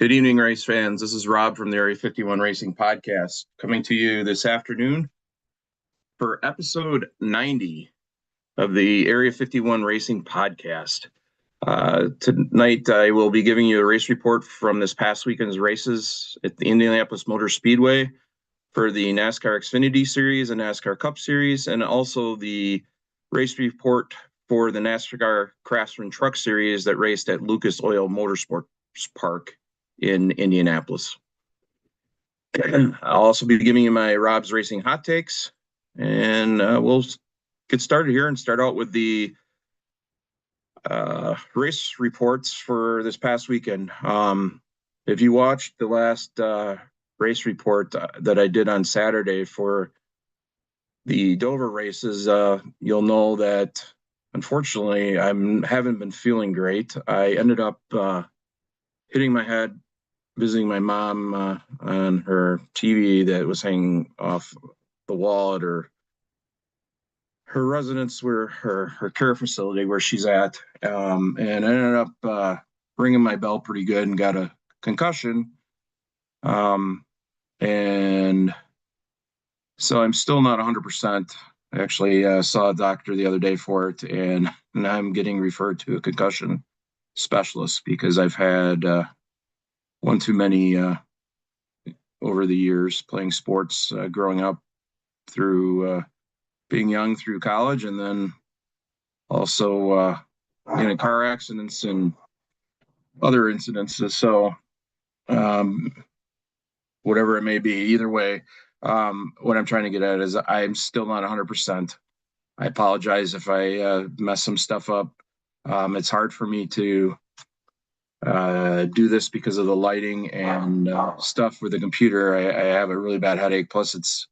Good evening, race fans. This is Rob from the Area 51 Racing Podcast, coming to you this afternoon for episode 90 of the Area 51 Racing Podcast. Tonight, I will be giving you a race report from this past weekend's races at the Indianapolis Motor Speedway for the NASCAR Xfinity Series and NASCAR Cup Series, and also the race report for the NASCAR Craftsman Truck Series that raced at Lucas Oil Motorsports Park in Indianapolis. I'll also be giving you my Rob's Racing hot takes, and we'll get started here and start out with the race reports for this past weekend. If you watched the last race report that I did on Saturday for the Dover races, you'll know that unfortunately I haven't been feeling great. I ended up hitting my head visiting my mom on her TV that was hanging off the wall at her residence, where her care facility where she's at, and I ended up ringing my bell pretty good and got a concussion, and so I'm still not 100%. I actually saw a doctor the other day for it, and now I'm getting referred to a concussion specialist because I've had one too many over the years playing sports, growing up through being young through college, and then also in car accidents and other incidences. So whatever it may be, either way, what I'm trying to get at is I'm still not 100%. I apologize if I mess some stuff up. It's hard for me to do this because of the lighting and stuff with the computer. I have a really bad headache. Plus, it's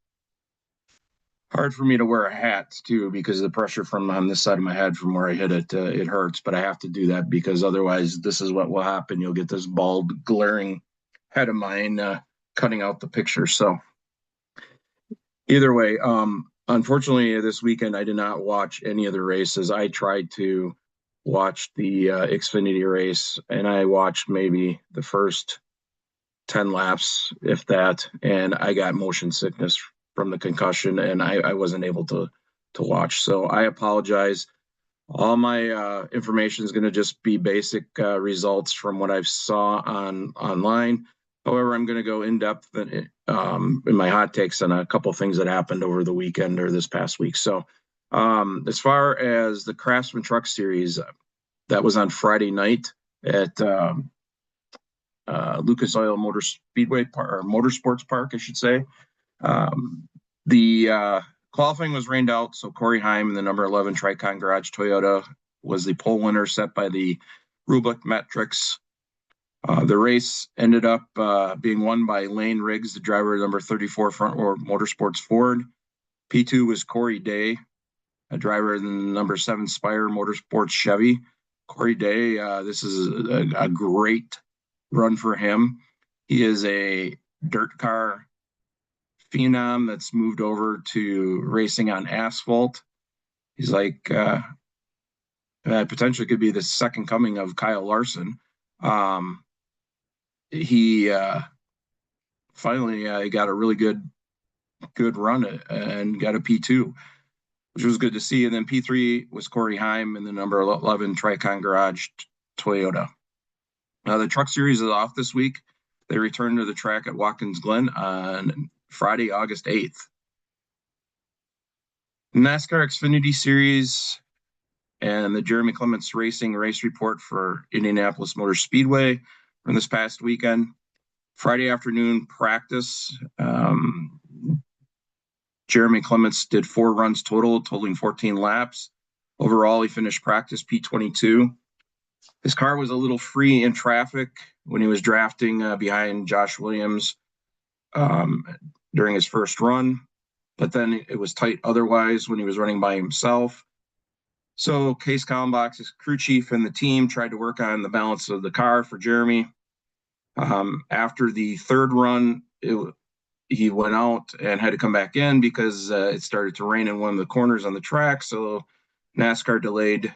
hard for me to wear a hat too because of the pressure from on this side of my head from where I hit it. It hurts, but I have to do that because otherwise, this is what will happen. You'll get this bald, glaring head of mine cutting out the picture. So, either way, unfortunately, this weekend I did not watch any of the races. I tried to watched the Xfinity race, and I watched maybe the first 10 laps, if that, and I got motion sickness from the concussion, and I wasn't able to watch. So I apologize. All my information is going to just be basic results from what I saw online. However, I'm going to go in depth in my hot takes on a couple things that happened over the weekend or this past week. So as far as the Craftsman Truck Series, that was on Friday night at Lucas Oil Motor Speedway or Motorsports Park, I should say. The qualifying was rained out, so Corey Heim in the number 11 Tricon Garage Toyota was the pole winner set by the Rublik Metrics. The race ended up being won by Lane Riggs, the driver of number 34 Front Row Motorsports Ford. P2 was Corey Day, a driver in the number 7 Spire Motorsports Chevy. Corey Day, this is a great run for him. He is a dirt car phenom that's moved over to racing on asphalt. He's like potentially could be the second coming of Kyle Larson. He finally got a really good run and got a P2, which was good to see. And then P3 was Corey Heim in the number 11 Tricon Garage Toyota. Now, the Truck Series is off this week. They return to the track at Watkins Glen on Friday, August 8th. NASCAR Xfinity Series and the Jeremy Clements Racing race report for Indianapolis Motor Speedway from this past weekend. Friday afternoon practice. Jeremy Clements did 4 runs totaling 14 laps. Overall, he finished practice P22. His car was a little free in traffic when he was drafting behind Josh Williams during his first run, but then it was tight otherwise when he was running by himself. So Case Kallenbach, his crew chief, and the team tried to work on the balance of the car for Jeremy. After the third run, he went out and had to come back in because it started to rain in one of the corners on the track. So NASCAR delayed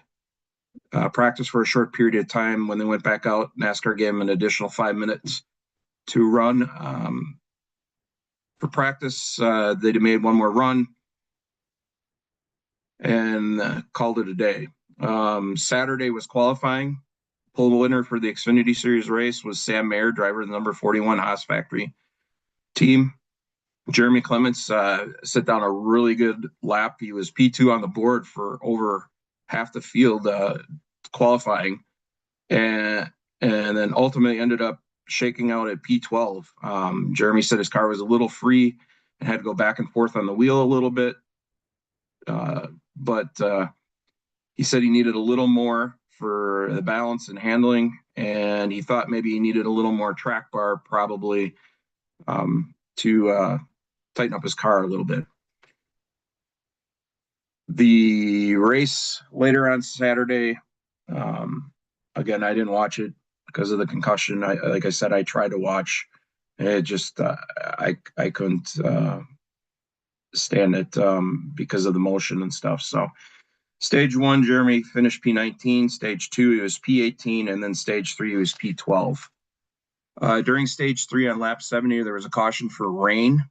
practice for a short period of time. When they went back out, NASCAR gave him an additional 5 minutes to run. For practice, they made one more run and called it a day. Saturday was qualifying. Pole winner for the Xfinity Series race was Sam Mayer, driver of the number 41 Haas Factory team. Jeremy Clements set down a really good lap. He was P2 on the board for over half the field qualifying, and then ultimately ended up shaking out at P12. Jeremy said his car was a little free and had to go back and forth on the wheel a little bit, but he said he needed a little more for the balance and handling, and he thought maybe he needed a little more track bar probably to tighten up his car a little bit. The race later on Saturday, again, I didn't watch it because of the concussion. Like I said, I tried to watch. It just I couldn't stand it because of the motion and stuff. So stage 1, Jeremy finished P19. Stage 2, he was P18, and then stage 3, he was P12. During stage 3 on lap 70, there was a caution for rain.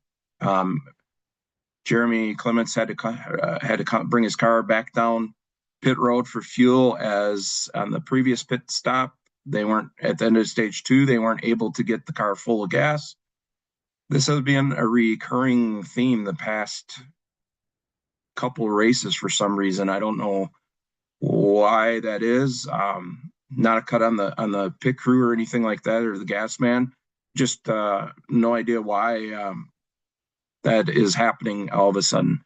Jeremy Clements had to bring his car back down pit road for fuel, as on the previous pit stop, they weren't at the end of stage 2, they weren't able to get the car full of gas. This has been a recurring theme the past couple races for some reason. I don't know why that is. Not a cut on the pit crew or anything like that, or the gas man. Just no idea why that is happening all of a sudden.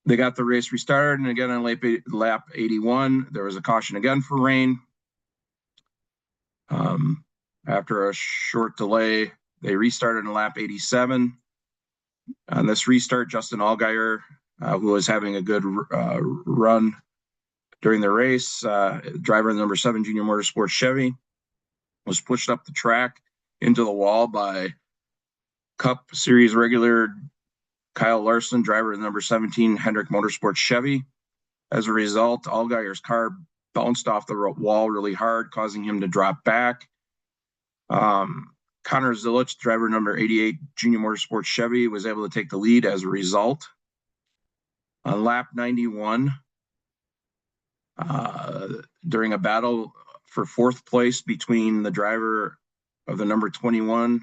They got the race restarted, and again on lap 81, there was a caution again for rain. After a short delay, they restarted in lap 87. On this restart, Justin Allgaier, who was having a good run during the race, driver in the number 7 Junior Motorsports Chevy, was pushed up the track into the wall by Cup Series regular Kyle Larson, driver of the number 17 Hendrick Motorsports Chevy. As a result, Allgaier's car bounced off the wall really hard, causing him to drop back. Connor Zilich, driver number 88 Junior Motorsports Chevy, was able to take the lead as a result. On lap 91, during a battle for 4th place between the driver of the number 21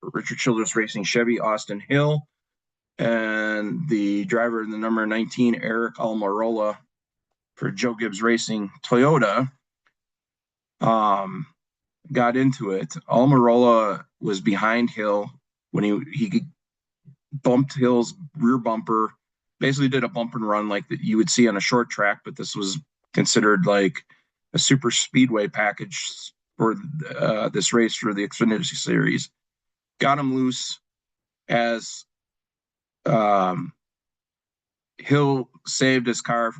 Richard Childress Racing Chevy, Austin Hill, and the driver of the number 19 Eric Almirola for Joe Gibbs Racing Toyota, got into it. Almirola was behind Hill when he bumped Hill's rear bumper, basically did a bump and run like that you would see on a short track, but this was considered like a super speedway package for this race for the Xfinity Series. Got him loose as Hill saved his car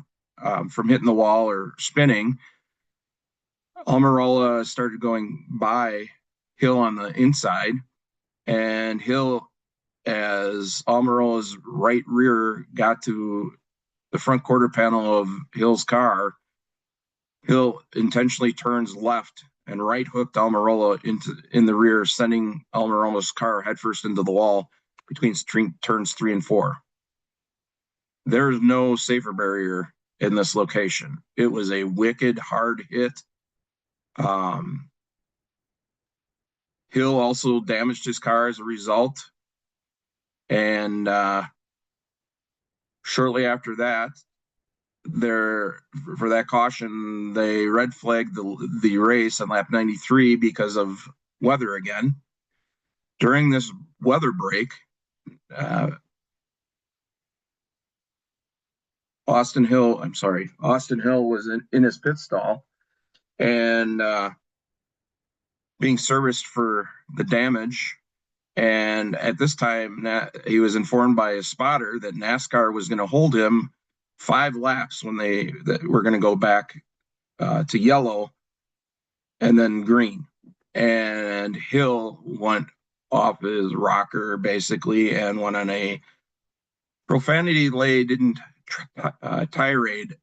from hitting the wall or spinning. Almirola started going by Hill on the inside, and Hill, as Almirola's right rear got to the front quarter panel of Hill's car, Hill intentionally turns left and right hooked Almirola in the rear, sending Almirola's car headfirst into the wall between turns 3 and 4. There is no safer barrier in this location. It was a wicked hard hit. Hill also damaged his car as a result, and shortly after that, for that caution, they red flagged the race on lap 93 because of weather again. During this weather break, Austin Hill was in his pit stall and being serviced for the damage. And at this time, he was informed by his spotter that NASCAR was going to hold him 5 laps when they were going to go back to yellow and then green. And Hill went off his rocker basically and went on a profanity-laden tirade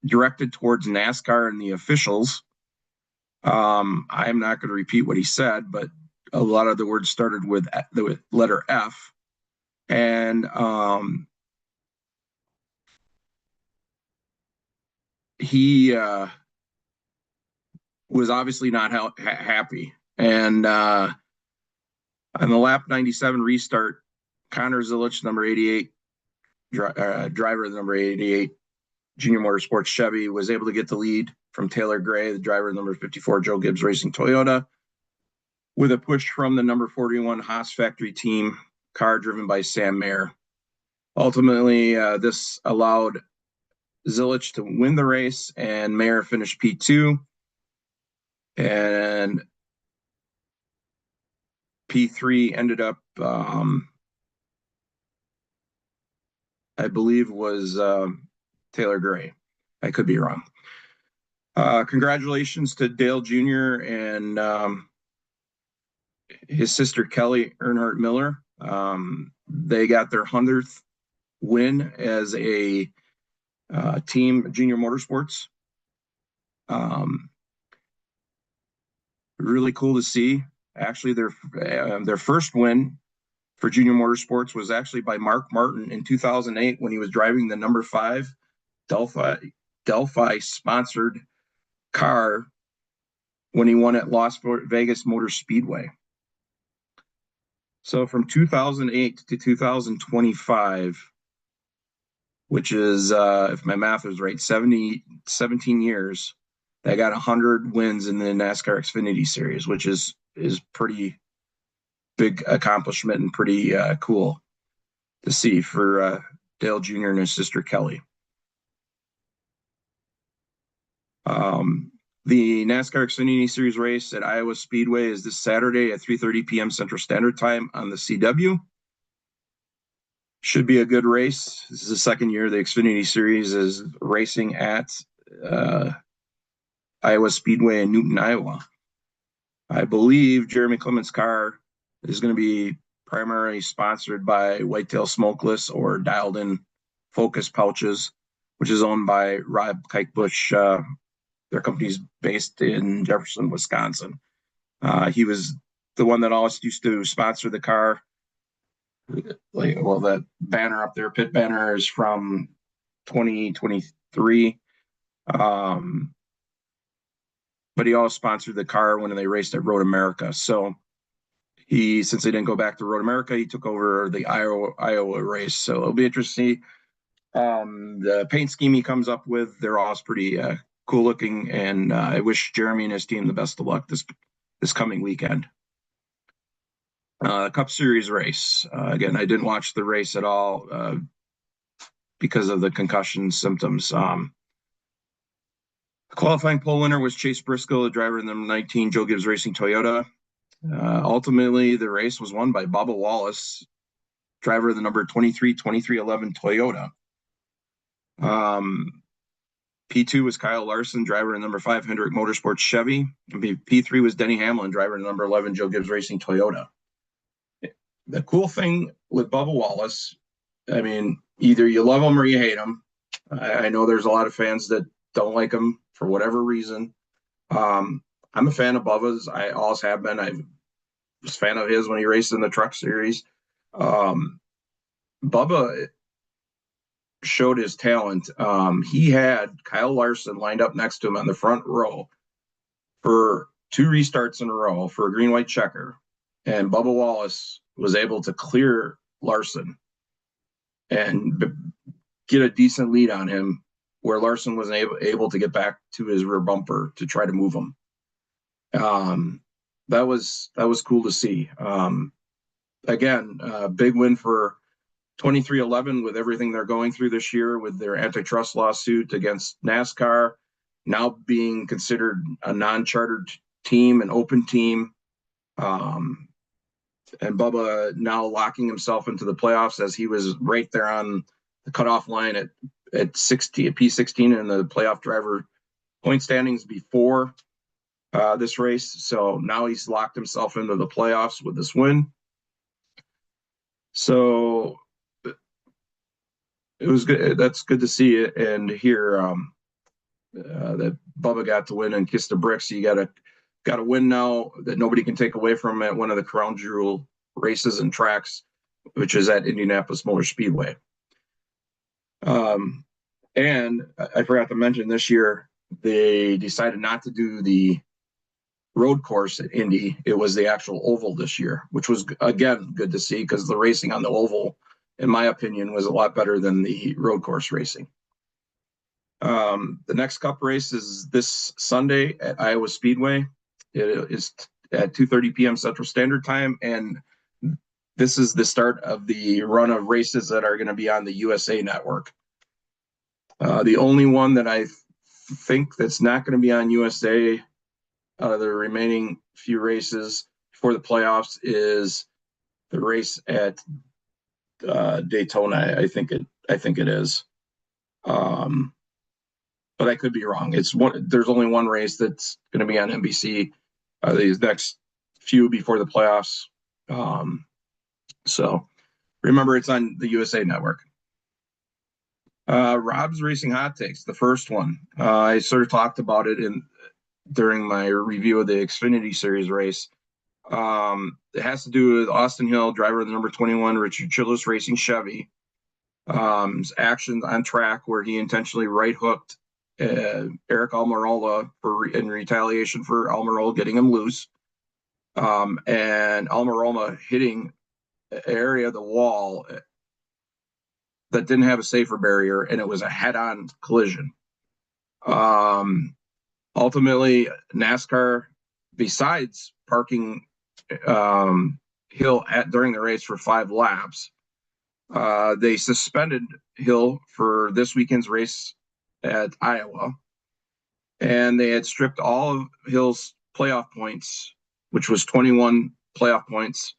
directed towards NASCAR and the officials. I'm not going to repeat what he said, but a lot of the words started with the letter F. And he was obviously not happy. And on the lap 97 restart, Connor Zilisch, number 88, driver of the number 88, Junior Motorsports Chevy, was able to get the lead from Taylor Gray, the driver of number 54, Joe Gibbs Racing Toyota, with a push from the number 41 Haas factory team car driven by Sam Mayer. Ultimately, this allowed Zilisch to win the race, and Mayer finished P2. And P3 ended up, I believe, was Taylor Gray. I could be wrong. Congratulations to Dale Jr. and his sister Kelly Earnhardt Miller. They got their 100th win as a team, Junior Motorsports. Really cool to see. Actually, their first win for Junior Motorsports was actually by Mark Martin in 2008 when he was driving the number 5 Delphi sponsored car when he won at Las Vegas Motor Speedway. So from 2008 to 2025, which is, if my math is right, 17 years, they got 100 wins in the NASCAR Xfinity Series, which is pretty big accomplishment and pretty cool to see for Dale Jr. and his sister Kelly. The NASCAR Xfinity Series race at Iowa Speedway is this Saturday at 3:30 p.m. Central Standard Time on the CW. Should be a good race. This is the second year the Xfinity Series is racing at Iowa Speedway in Newton, Iowa. I believe Jeremy Clements' car is going to be primarily sponsored by Whitetail Smokeless or Dialed In Focus Pouches, which is owned by Rob Kikebush. Their company's based in Jefferson, Wisconsin. He was the one that always used to sponsor the car. Well, that banner up there, pit banner, is from 2023. But he also sponsored the car when they raced at Road America. So since they didn't go back to Road America, he took over the Iowa race. So it'll be interesting. The paint scheme he comes up with, they're all pretty cool looking, and I wish Jeremy and his team the best of luck this coming weekend. Cup Series race. Again, I didn't watch the race at all because of the concussion symptoms. The qualifying pole winner was Chase Briscoe, the driver in the number 19 Joe Gibbs Racing Toyota. Ultimately, the race was won by Bubba Wallace, driver of the number 2311 Toyota. P2 was Kyle Larson, driver in number 5 Hendrick Motorsports Chevy. And P3 was Denny Hamlin, driver in number 11 Joe Gibbs Racing Toyota. The cool thing with Bubba Wallace, I mean, either you love him or you hate him. I know there's a lot of fans that don't like him for whatever reason. I'm a fan of Bubba's. I always have been. I was a fan of his when he raced in the Truck Series. Bubba showed his talent. He had Kyle Larson lined up next to him on the front row for 2 restarts in a row for a green-white checker, and Bubba Wallace was able to clear Larson and get a decent lead on him, where Larson wasn't able to get back to his rear bumper to try to move him. That was cool to see. Again, big win for 2311 with everything they're going through this year with their antitrust lawsuit against NASCAR, now being considered a non-chartered team, an open team. And Bubba now locking himself into the playoffs, as he was right there on the cutoff line at P16 in the playoff driver point standings before this race. So now he's locked himself into the playoffs with this win. So it was good. That's good to see it and hear. that Bubba got to win and kiss the bricks. You got to win now that nobody can take away from at one of the crown jewel races and tracks, which is at Indianapolis Motor Speedway. And I forgot to mention this year they decided not to do the road course at Indy. It was the actual oval this year, which was again good to see because the racing on the oval, in my opinion, was a lot better than the road course racing. The next Cup race is this Sunday at Iowa Speedway. It is at 2:30 p.m. Central Standard Time, and this is the start of the run of races that are going to be on the USA Network. The only one that I think that's not going to be on USA out of the remaining few races before the playoffs is the race at Daytona. I think it is. But I could be wrong. There's only one race that's going to be on NBC these next few before the playoffs. So remember, it's on the USA Network. Rob's Racing Hot Takes, the first one. I sort of talked about it during my review of the Xfinity Series race. It has to do with Austin Hill, driver of the number 21 Richard Childress Racing Chevy. His actions on track where he intentionally right hooked Eric Almirola in retaliation for Almirola getting him loose, and Almirola hitting an area of the wall that didn't have a safer barrier, and it was a head-on collision. Ultimately, NASCAR, besides parking Hill during the race for 5 laps, they suspended Hill for this weekend's race at Iowa, and they had stripped all of Hill's playoff points, which was 21 playoff points,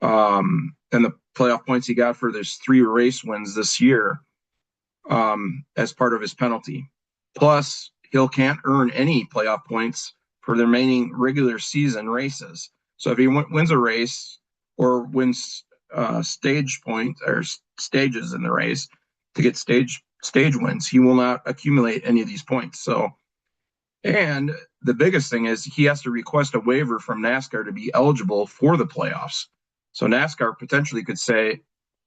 and the playoff points he got for those 3 race wins this year, as part of his penalty. Plus, Hill can't earn any playoff points for the remaining regular season races. So if he wins a race or wins stage points or stages in the race to get stage wins, he will not accumulate any of these points. So, and the biggest thing is he has to request a waiver from NASCAR to be eligible for the playoffs. So NASCAR potentially could say,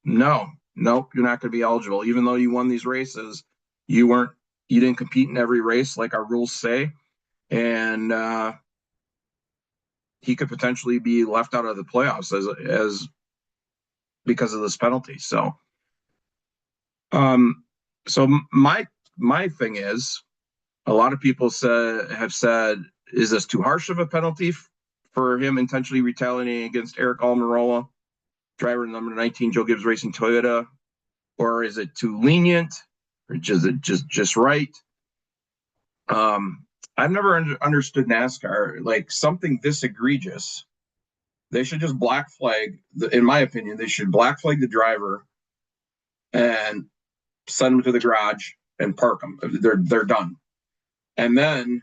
nope, you're not going to be eligible. Even though you won these races, you didn't compete in every race like our rules say. And he could potentially be left out of the playoffs as because of this penalty. So, my thing is, a lot of people have said, is this too harsh of a penalty for him intentionally retaliating against Eric Almirola, driver number 19 Joe Gibbs Racing Toyota, or is it too lenient, or is it just right? I've never understood NASCAR. Like, something this egregious, they should just black flag. In my opinion, they should black flag the driver and send them to the garage and park them. They're done. And then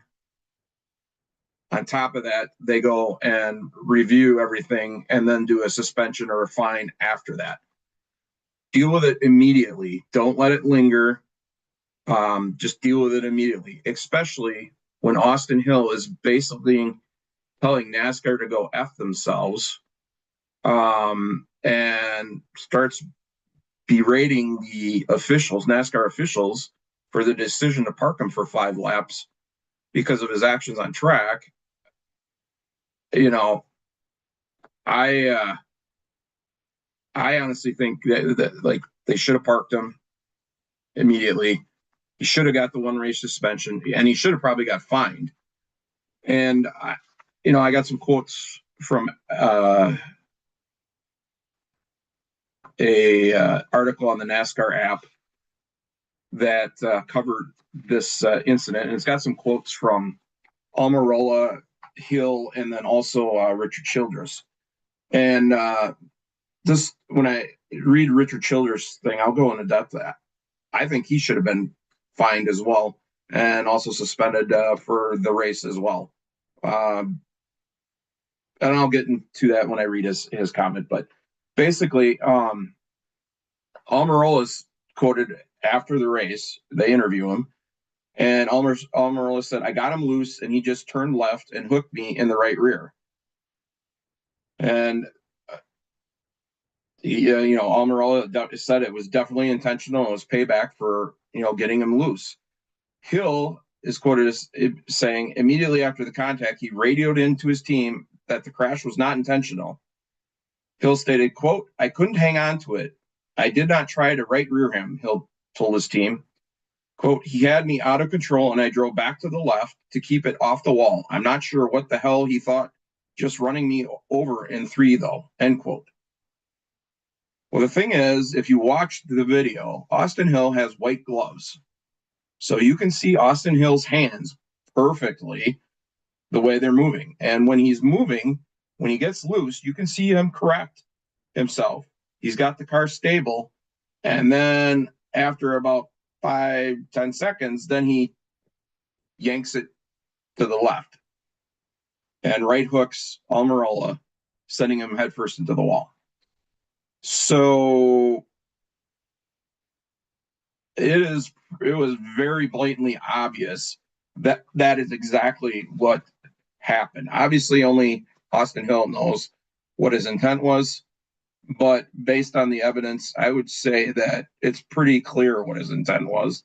on top of that, they go and review everything and then do a suspension or a fine after that. Deal with it immediately. Don't let it linger. Just deal with it immediately, especially when Austin Hill is basically telling NASCAR to go F themselves, and starts berating the officials, NASCAR officials, for the decision to park him for 5 laps because of his actions on track. I honestly think that like they should have parked him immediately. He should have got the 1 race suspension, and he should have probably got fined. And I got some quotes from a article on the NASCAR app that covered this incident, and it's got some quotes from Almirola, Hill, and then also Richard Childress. And when I read Richard Childress' thing, I'll go into depth that I think he should have been fined as well, and also suspended for the race as well. And I'll get into that when I read his comment. But basically, Almirola is quoted after the race. They interview him, And Almirola said, I got him loose and he just turned left and hooked me in the right rear. And, Almirola said it was definitely intentional. It was payback for, getting him loose. Hill is quoted as saying, immediately after the contact, he radioed into his team that the crash was not intentional. Hill stated, quote, I couldn't hang on to it. I did not try to right rear him, Hill told his team. Quote, he had me out of control and I drove back to the left to keep it off the wall. I'm not sure what the hell he thought just running me over in 3, though, end quote. Well, the thing is, if you watch the video, Austin Hill has white gloves. So you can see Austin Hill's hands perfectly the way they're moving. And when he's moving, when he gets loose, you can see him correct himself. He's got the car stable. And then after about 5-10 seconds, then he yanks it to the left and right hooks Almirola, sending him headfirst into the wall. So it was very blatantly obvious that that is exactly what happened. Obviously, only Austin Hill knows what his intent was, but based on the evidence, I would say that it's pretty clear what his intent was.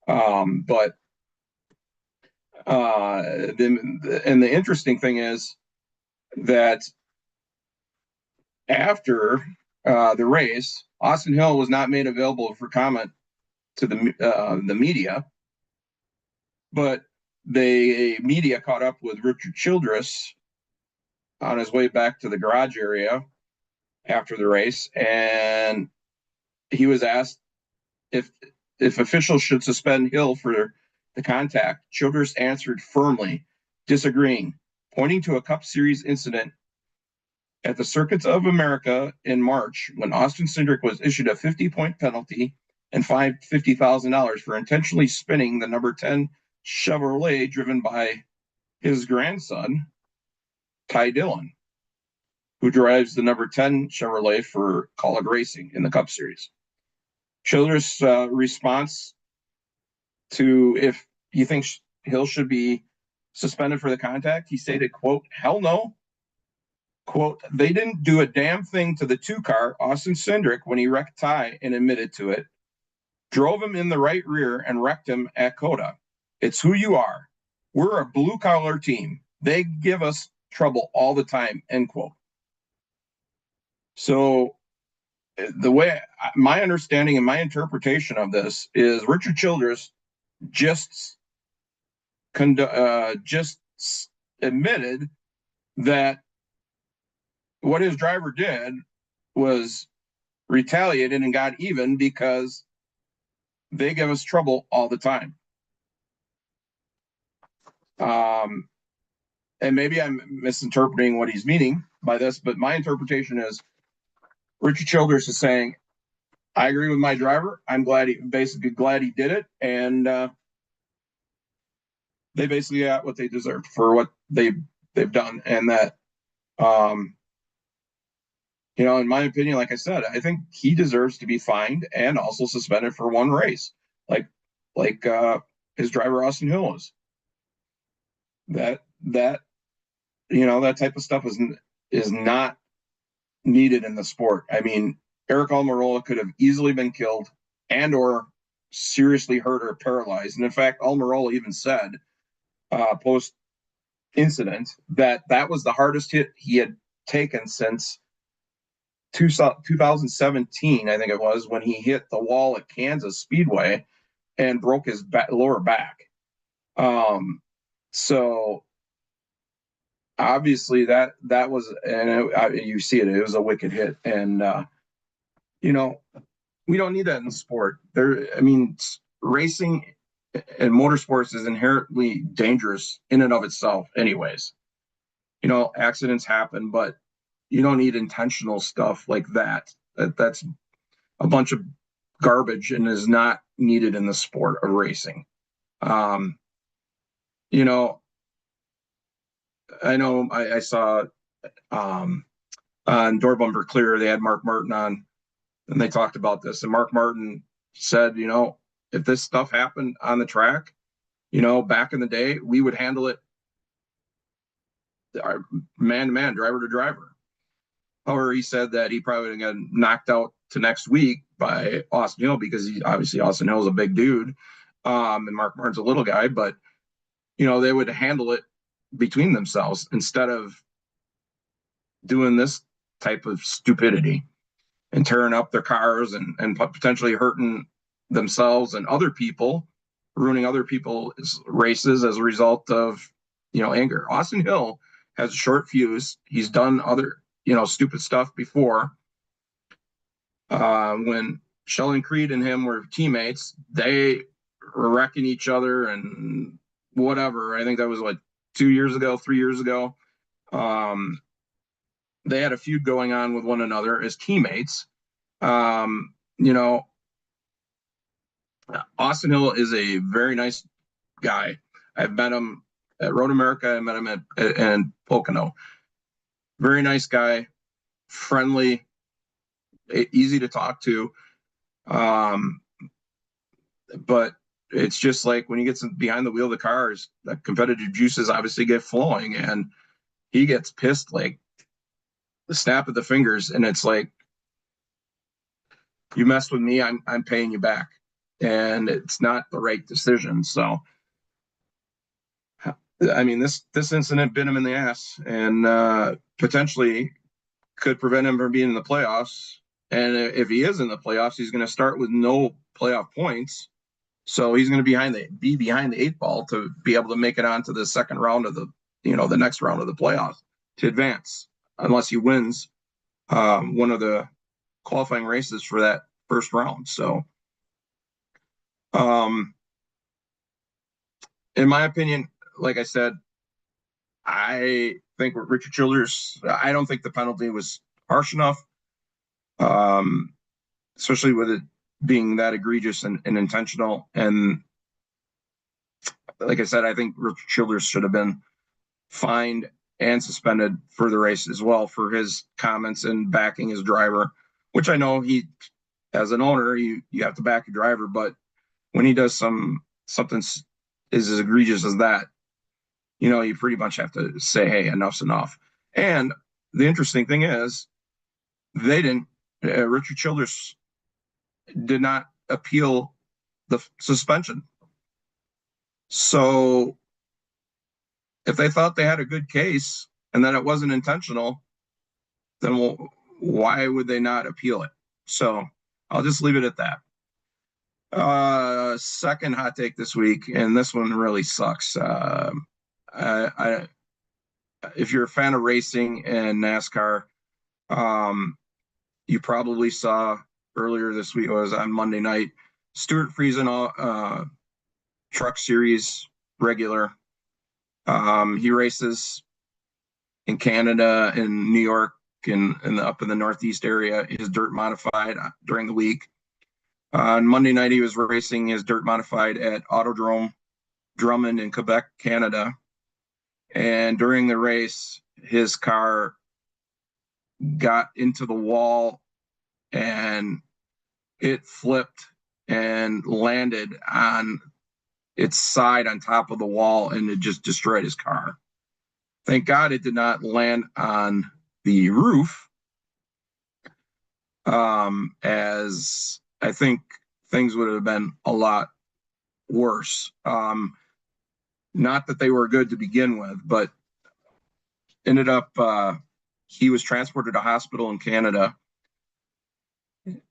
But the interesting thing is that after the race, Austin Hill was not made available for comment to the media, but the media caught up with Richard Childress on his way back to the garage area after the race, and he was asked if officials should suspend Hill for the contact. Childress answered firmly, disagreeing, pointing to a Cup Series incident at the Circuits of America in March when Austin Cindric was issued a 50-point penalty and fined $50,000 for intentionally spinning the number 10 Chevrolet driven by his grandson, Ty Dillon, who drives the number 10 Chevrolet for Kaulig Racing in the Cup Series. Childress' response to if he thinks Hill should be suspended for the contact, he stated, quote, hell no. Quote, they didn't do a damn thing to the 2-car, Austin Cindric, when he wrecked Ty and admitted to it. Drove him in the right rear and wrecked him at COTA. It's who you are. We're a blue-collar team. They give us trouble all the time, end quote. So the way my understanding and my interpretation of this is Richard Childress just admitted that what his driver did was retaliated and got even because they give us trouble all the time. And maybe I'm misinterpreting what he's meaning by this, but my interpretation is Richard Childress is saying, I agree with my driver. I'm glad he did it. And they basically got what they deserved for what they've done. And that, in my opinion, like I said, I think he deserves to be fined and also suspended for one race, like his driver Austin Hill was. That type of stuff is not needed in the sport. I mean, Aric Almirola could have easily been killed and or seriously hurt or paralyzed. And in fact, Almirola even said post incident that was the hardest hit he had taken since 2017, I think it was, when he hit the wall at Kansas Speedway and broke his lower back. So obviously that was, and you see it was a wicked hit. And we don't need that in sport. Racing and motorsports is inherently dangerous in and of itself anyways. Accidents happen, but you don't need intentional stuff like that. That's a bunch of garbage and is not needed in the sport of racing. I know I saw on Door Bumper Clear, they had Mark Martin on, and they talked about this. And Mark Martin said, if this stuff happened on the track, Back in the day, we would handle it man to man, driver to driver. However, he said that he probably would have gotten knocked out to next week by Austin Hill because obviously Austin Hill is a big dude, and Mark Martin's a little guy, but they would handle it between themselves instead of doing this type of stupidity and tearing up their cars and potentially hurting themselves and other people, ruining other people's races as a result of anger. Austin Hill has a short fuse. He's done other stupid stuff before. When Sheldon Creed and him were teammates, they were wrecking each other and whatever. I think that was 2 years ago, 3 years ago. They had a feud going on with one another as teammates. Austin Hill is a very nice guy. I've met him at Road America. I met him at Pocono. Very nice guy, friendly, easy to talk to. But it's just like when he gets behind the wheel of the cars, the competitive juices obviously get flowing, and he gets pissed like the snap of the fingers, and it's like, you messed with me, I'm paying you back, and it's not the right decision. So, I mean, this incident bit him in the ass, and potentially could prevent him from being in the playoffs. And if he is in the playoffs, he's going to start with no playoff points. So he's going to be behind the 8 ball to be able to make it onto the second round of the next round of the playoffs to advance, unless he wins one of the qualifying races for that first round. So, in my opinion, like I said, I think with Richard Childers, I don't think the penalty was harsh enough, especially with it being that egregious and intentional. And like I said, I think Richard Childers should have been fined and suspended for the race as well for his comments and backing his driver, which I know as an owner, you have to back your driver, but when he does something as egregious as that, you pretty much have to say, hey, enough's enough. And the interesting thing is, Richard Childers did not appeal the suspension. So if they thought they had a good case and that it wasn't intentional, then why would they not appeal it? So I'll just leave it at that. Second hot take this week, and this one really sucks. If you're a fan of racing and NASCAR, you probably saw earlier this week, it was on Monday night, Stewart Friesen, Truck Series regular. He races in Canada, in New York, and up in the Northeast area, his dirt modified during the week. On Monday night, he was racing his dirt modified at Autodrome Drummond in Quebec, Canada. And during the race, his car got into the wall and it flipped and landed on its side on top of the wall, and it just destroyed his car. Thank God it did not land on the roof, as I think things would have been a lot worse. Not that they were good to begin with, but ended up, he was transported to a hospital in Canada.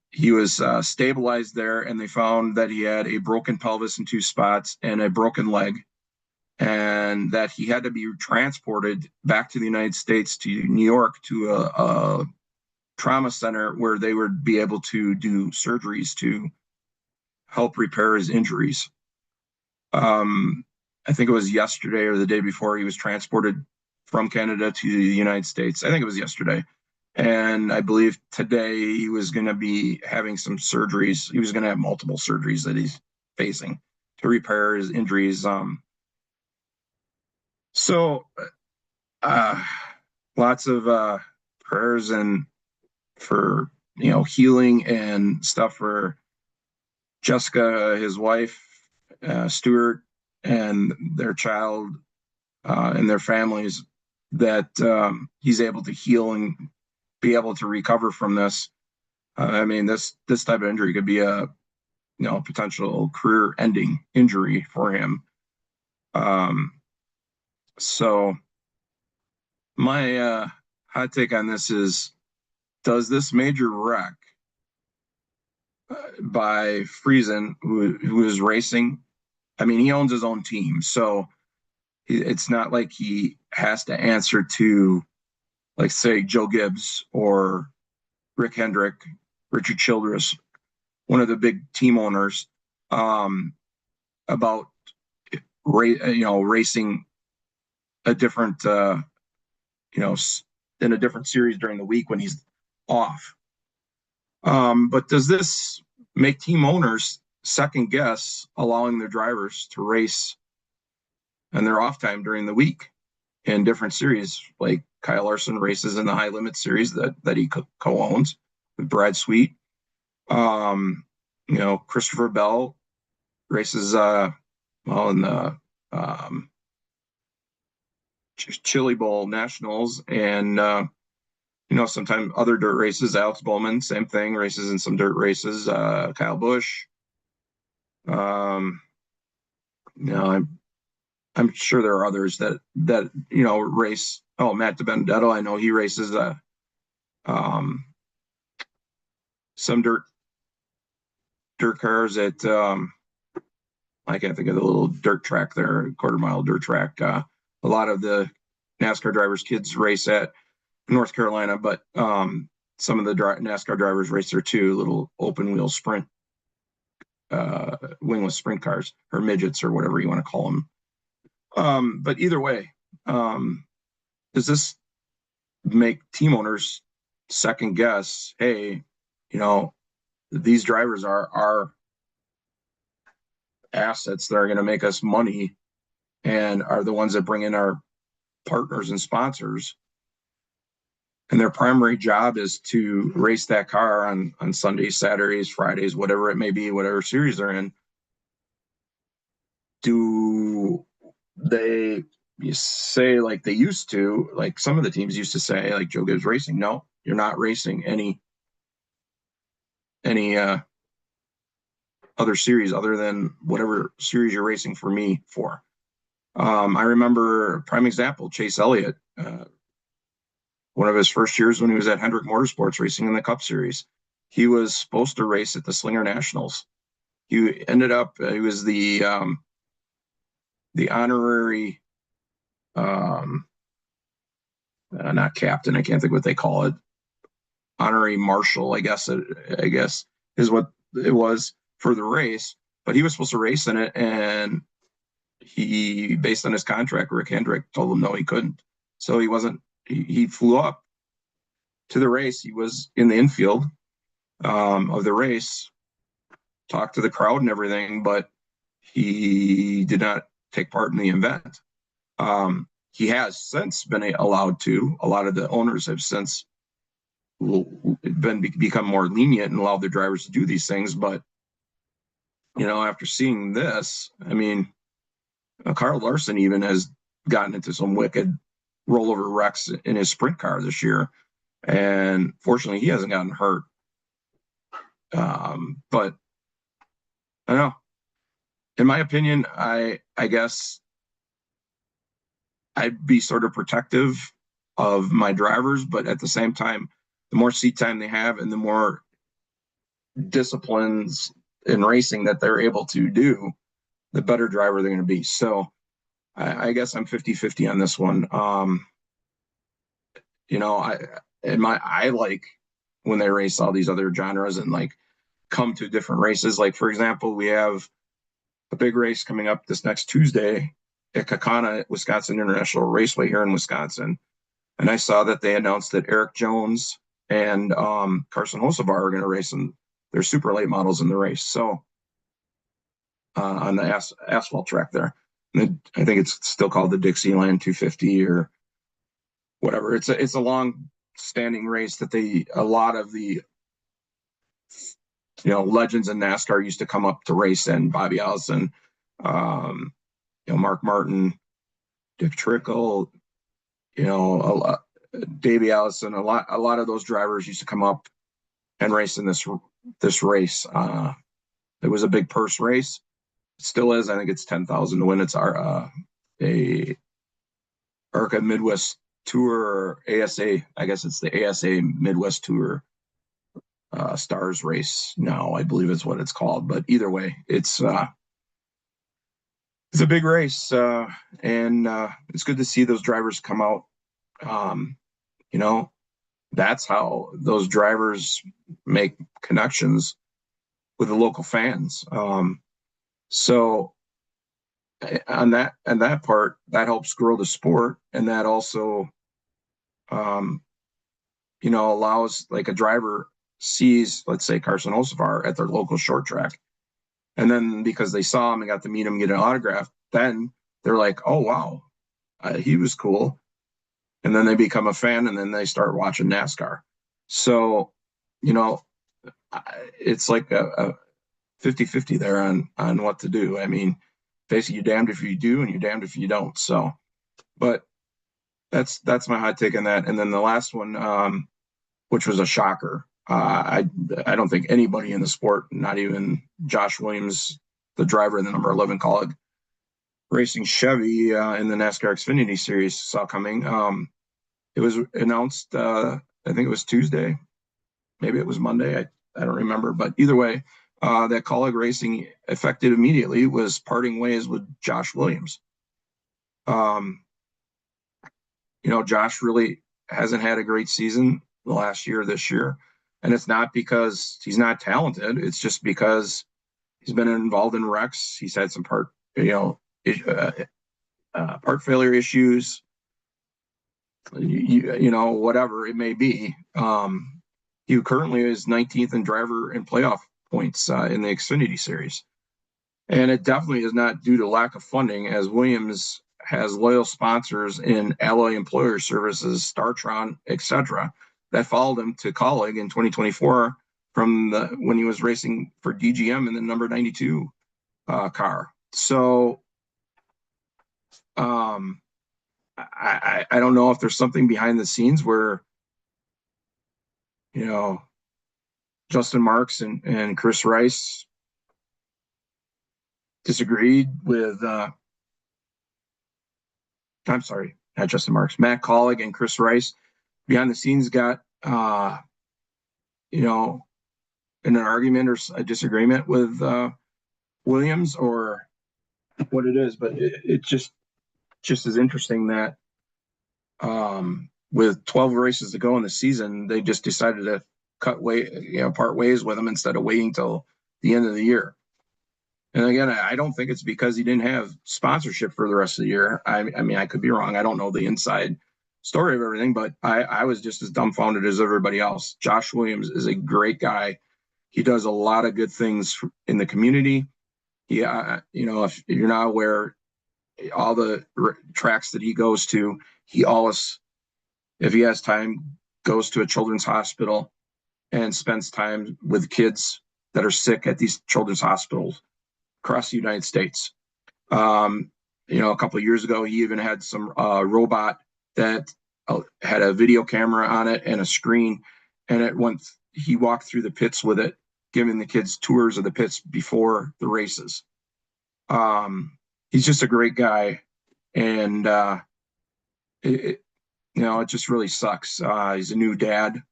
He was stabilized there, and they found that he had a broken pelvis in 2 spots and a broken leg, and that he had to be transported back to the United States, to New York, to a trauma center where they would be able to do surgeries to help repair his injuries. I think it was yesterday or the day before he was transported from Canada to the United States. I think it was yesterday. And I believe today he was going to be having some surgeries. He was going to have multiple surgeries that he's facing to repair his injuries. So lots of prayers and for healing and stuff for Jessica, his wife, Stuart, and their child and their families, that he's able to heal and be able to recover from this. I mean, this type of injury could be a potential career-ending injury for him. So my hot take on this is, does this major wreck by Friesen, who is racing, I mean, he owns his own team, so it's not like he has to answer to, like, say, Joe Gibbs or Rick Hendrick, Richard Childress, one of the big team owners, about racing a different, in a different series during the week when he's off. But does this make team owners second guess allowing their drivers to race and their off time during the week in different series? Like Kyle Larson races in the high limit series that he co-owns with Brad Sweet. Christopher Bell races in the Chili Bowl Nationals, and sometimes other dirt races. Alex Bowman, same thing, races in some dirt races. Kyle Busch. I'm sure there are others that race. Oh, Matt DiBenedetto, I know he races some dirt cars at I can't think of the little dirt track there, quarter-mile dirt track. A lot of the NASCAR drivers' kids race at North Carolina, but some of the NASCAR drivers race there too, little open-wheel sprint, wingless sprint cars, or midgets, or whatever you want to call them. But either way, does this make team owners second guess, hey, these drivers are our assets that are going to make us money and are the ones that bring in our partners and sponsors, and their primary job is to race that car on Sundays, Saturdays, Fridays, whatever it may be, whatever series they're in. Do they say, like they used to, like some of the teams used to say, like Joe Gibbs Racing, no, you're not racing any other series other than whatever series you're racing for me for. I remember, prime example, Chase Elliott, one of his first years when he was at Hendrick Motorsports racing in the Cup Series. He was supposed to race at the Slinger Nationals. He ended up, he was the honorary, not captain, I can't think what they call it, honorary marshal, I guess is what it was for the race. But he was supposed to race in it, and he, based on his contract, Rick Hendrick told him no, he couldn't. So he wasn't. He flew up to the race. He was in the infield of the race, talked to the crowd and everything, but he did not take part in the event. He has since been allowed to. A lot of the owners have since become more lenient and allowed their drivers to do these things. But after seeing this, I mean, Kyle Larson even has gotten into some wicked rollover wrecks in his sprint car this year, and fortunately he hasn't gotten hurt. But I don't know. In my opinion, I guess I'd be sort of protective of my drivers, but at the same time, the more seat time they have and the more disciplines in racing that they're able to do, the better driver they're going to be. So I guess I'm 50-50 on this one. I like when they race all these other genres and like come to different races. Like, for example, we have a big race coming up this next Tuesday at Kaukauna, Wisconsin International Raceway here in Wisconsin. And I saw that they announced that Eric Jones and Carson Hocevar are going to race in their super late models in the race. So on the asphalt track there. And I think it's still called the Dixieland 250 or whatever. It's a long standing race that a lot of the legends in NASCAR used to come up to race in. Bobby Allison, Mark Martin, Dick Trickle, Davey Allison, a lot of those drivers used to come up and race in this race. It was a big purse race. It still is. I think it's 10,000 to win. It's a ARCA Midwest Tour, or ASA. I guess it's the ASA Midwest Tour Stars race now, I believe is what it's called. But either way, it's a big race, and it's good to see those drivers come out. That's how those drivers make connections with the local fans. So on that part, that helps grow the sport, and that also, allows, like, a driver sees, let's say, Carson Hocevar at their local short track, and then because they saw him and got to meet him, get an autograph, then they're like, oh wow, he was cool, and then they become a fan, and then they start watching NASCAR. So, it's like a 50-50 there on what to do. I mean, basically, you're damned if you do and you're damned if you don't. So, but that's my hot take on that. And then the last one, which was a shocker. I don't think anybody in the sport, not even Josh Williams, the driver in the number 11 Kaulig Racing Chevy in the NASCAR Xfinity Series, saw coming. It was announced, I think it was Tuesday, maybe it was Monday. I don't remember, but either way, that Kaulig Racing, effective immediately, was parting ways with Josh Williams. Josh really hasn't had a great season the last year, this year. And it's not because he's not talented. It's just because he's been involved in wrecks. He's had some part failure issues, whatever it may be. He currently is 19th in driver and playoff points in the Xfinity Series. And it definitely is not due to lack of funding, as Williams has loyal sponsors in Alloy Employer Services, Startron, etc., that followed him to Kaulig in 2024 from when he was racing for DGM in the number 92 car. So I don't know if there's something behind the scenes where, Justin Marks and Chris Rice disagreed with, I'm sorry, not Justin Marks, Matt Kaulig and Chris Rice behind the scenes got, in an argument or a disagreement with Williams, or what it is. But it just is interesting that with 12 races to go in the season, they just decided to part ways with him instead of waiting till the end of the year. And again, I don't think it's because he didn't have sponsorship for the rest of the year. I mean, I could be wrong. I don't know the inside story of everything, but I was just as dumbfounded as everybody else. Josh Williams is a great guy. He does a lot of good things in the community. If you're not aware, all the tracks that he goes to, he always, if he has time, goes to a children's hospital and spends time with kids that are sick at these children's hospitals across the United States. A couple of years ago, he even had some robot that had a video camera on it and a screen, and he walked through the pits with it, giving the kids tours of the pits before the races. He's just a great guy, and it just really sucks. He's a new dad.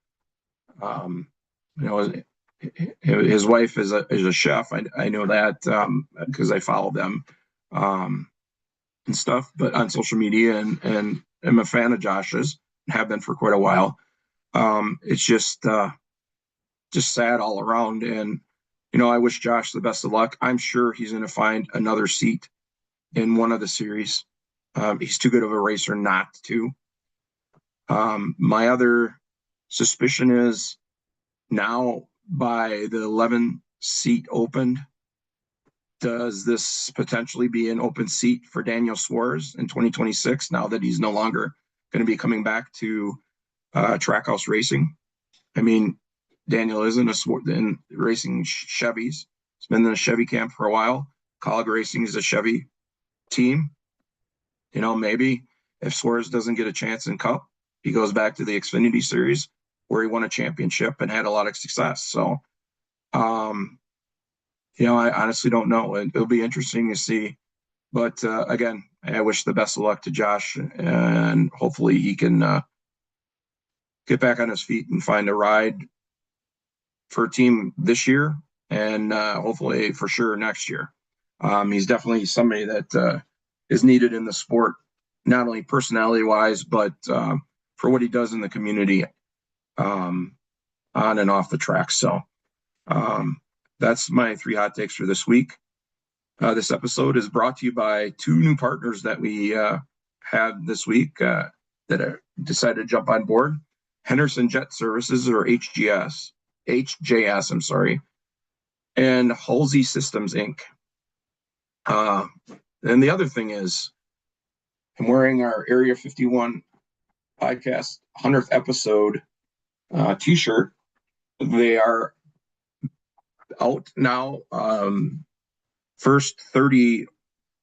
His wife is a chef. I know that because I follow them and stuff, but on social media, and I'm a fan of Josh's, have been for quite a while. It's just sad all around, and I wish Josh the best of luck. I'm sure he's going to find another seat in one of the series. He's too good of a racer not to. My other suspicion is, now by the 11 seat opened, does this potentially be an open seat for Daniel Suarez in 2026, now that he's no longer going to be coming back to Trackhouse Racing? I mean, Daniel isn't in racing Chevys. He's been in a Chevy camp for a while. Kaulig Racing is a Chevy team. Maybe if Suarez doesn't get a chance in Cup, he goes back to the Xfinity Series where he won a championship and had a lot of success. So, I honestly don't know. It'll be interesting to see. But again, I wish the best of luck to Josh, and hopefully he can get back on his feet and find a ride for a team this year, and hopefully for sure next year. He's definitely somebody that is needed in the sport, not only personality-wise, but for what he does in the community on and off the track. So that's my 3 hot takes for this week. This episode is brought to you by 2 new partners that we have this week that decided to jump on board. Henderson Jet Services, or HJS, I'm sorry, and Halsey Systems, Inc. And the other thing is, I'm wearing our Area 51 podcast 100th episode t-shirt. They are out now. First 30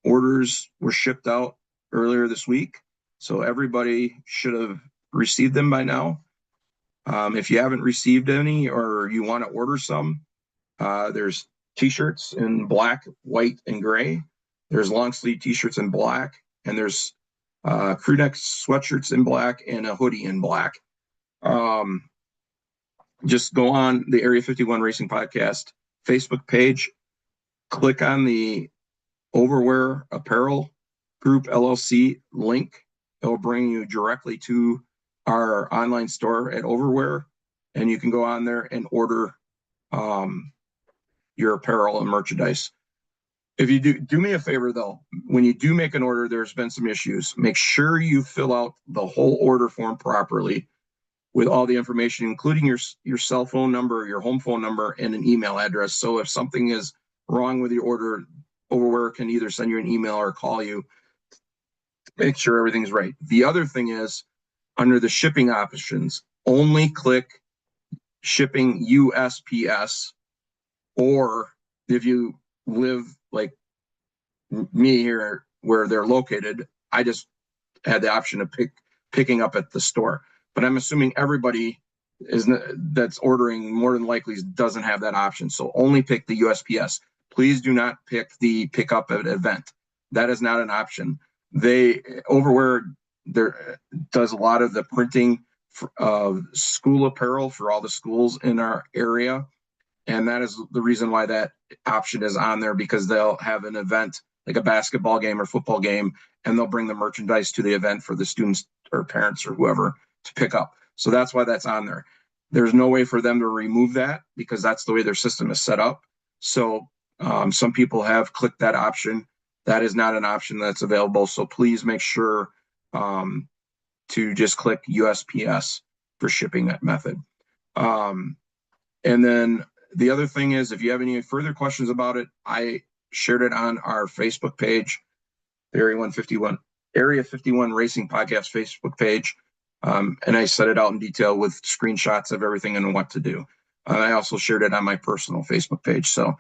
orders were shipped out earlier this week, so everybody should have received them by now. If you haven't received any or you want to order some, there's t-shirts in black, white, and gray. There's long sleeve t-shirts in black, and there's crew neck sweatshirts in black and a hoodie in black. Just go on the Area 51 Racing Podcast Facebook page, click on the Overwear Apparel Group LLC link. It will bring you directly to our online store at Overwear, and you can go on there and order your apparel and merchandise. If you do me a favor, though, when you do make an order, there's been some issues. Make sure you fill out the whole order form properly with all the information, including your cell phone number, your home phone number, and an email address. So if something is wrong with your order, Overwear can either send you an email or call you to make sure everything's right. The other thing is, under the shipping options, only click shipping USPS, or if you live like me here where they're located, I just had the option of picking up at the store. But I'm assuming everybody that's ordering more than likely doesn't have that option. So only pick the USPS. Please do not pick the pickup at event. That is not an option. Overwear does a lot of the printing of school apparel for all the schools in our area. And that is the reason why that option is on there, because they'll have an event like a basketball game or football game, and they'll bring the merchandise to the event for the students or parents or whoever to pick up. So that's why that's on there. There's no way for them to remove that because that's the way their system is set up. So some people have clicked that option. That is not an option that's available. So please make sure to just click USPS for shipping that method. And then the other thing is, if you have any further questions about it, I shared it on our Facebook page, the Area 51 Racing Podcast Facebook page. And I set it out in detail with screenshots of everything and what to do. I also shared it on my personal Facebook page. So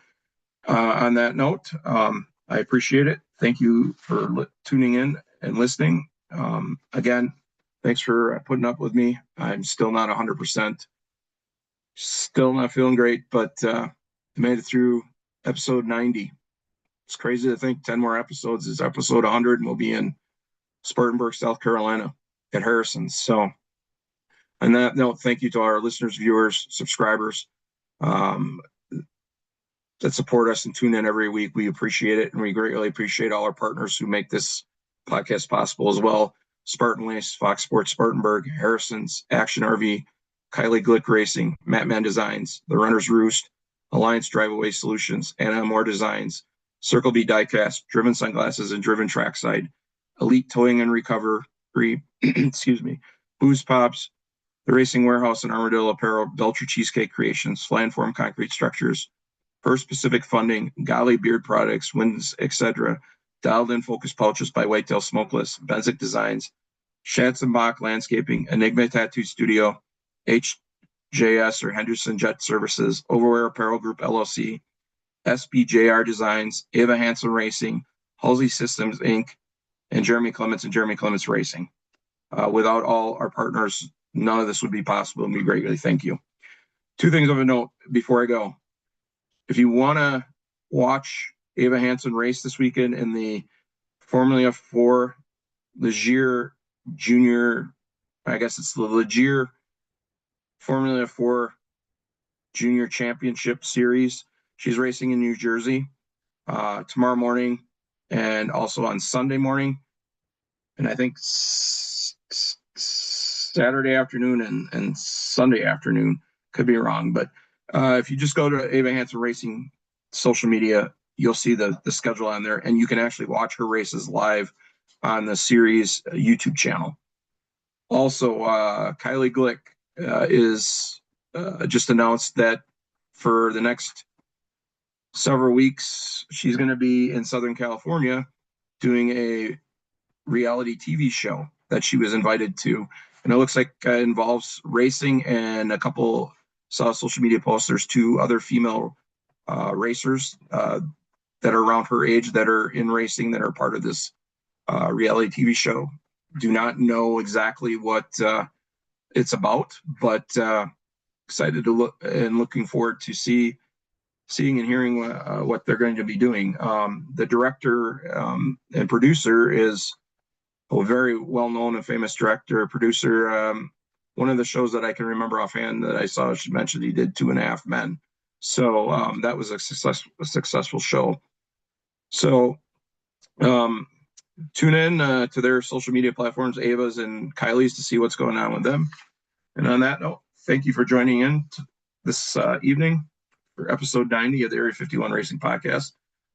on that note, I appreciate it. Thank you for tuning in and listening. Again, thanks for putting up with me. I'm still not 100%. Still not feeling great, but made it through episode 90. It's crazy to think 10 more episodes is episode 100, and we'll be in Spartanburg, South Carolina at Harrison's. So on that note, thank you to our listeners, viewers, subscribers that support us and tune in every week. We appreciate it, and we greatly appreciate all our partners who make this podcast possible as well. Spartan Lace, Fox Sports Spartanburg, Harrison's, Action RV, Kylie Glick Racing, Matman Designs, The Runner's Roost, Alliance Drive-Away Solutions, Anna Moore Designs, Circle B Diecast, Driven Sunglasses and Driven Trackside, Elite Towing and Recovery, excuse me, Booze Pops, The Racing Warehouse and Armadillo Apparel, Belcher Cheesecake Creations, Flyinform Concrete Structures, First Pacific Funding, Golly Beard Products, Winds, etc., Dialed In Focus Pouches by Whitetail Smokeless, Benzik Designs, Schatzenbach Landscaping, Enigma Tattoo Studio, HJS or Henderson Jet Services, Overwear Apparel Group LLC, SBJR Designs, Ava Hansen Racing, Halsey Systems Inc., and Jeremy Clements and Jeremy Clements Racing. Without all our partners, none of this would be possible, and we greatly thank you. Two things of a note before I go. If you want to watch Ava Hansen race this weekend in the Formula 4 Leger Junior, I guess it's the Leger Formula 4 Junior Championship Series. She's racing in New Jersey tomorrow morning and also on Sunday morning. And I think Saturday afternoon and Sunday afternoon. Could be wrong, but if you just go to Ava Hansen Racing social media, you'll see the schedule on there, and you can actually watch her races live on the series YouTube channel. Also, Kylie Glick is just announced that for the next several weeks, she's going to be in Southern California doing a reality TV show that she was invited to. And it looks like it involves racing, and a couple saw social media posts. There's two other female racers that are around her age that are in racing that are part of this reality TV show. Do not know exactly what it's about, but excited to look and looking forward to seeing and hearing what they're going to be doing. The director and producer is a very well-known and famous director, producer. One of the shows that I can remember offhand that I saw, she mentioned he did 2.5 Men. So that was a successful show. So tune in to their social media platforms, Ava's and Kylie's, to see what's going on with them. And on that note, thank you for joining in this evening for episode 90 of the Area 51 Racing Podcast.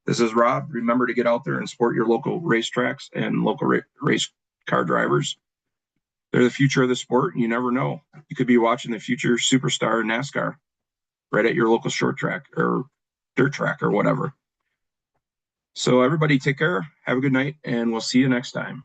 This is Rob. Remember to get out there and support your local racetracks and local race car drivers. They're the future of the sport, and you never know. You could be watching the future superstar NASCAR right at your local short track or dirt track or whatever. So everybody take care, have a good night, and we'll see you next time.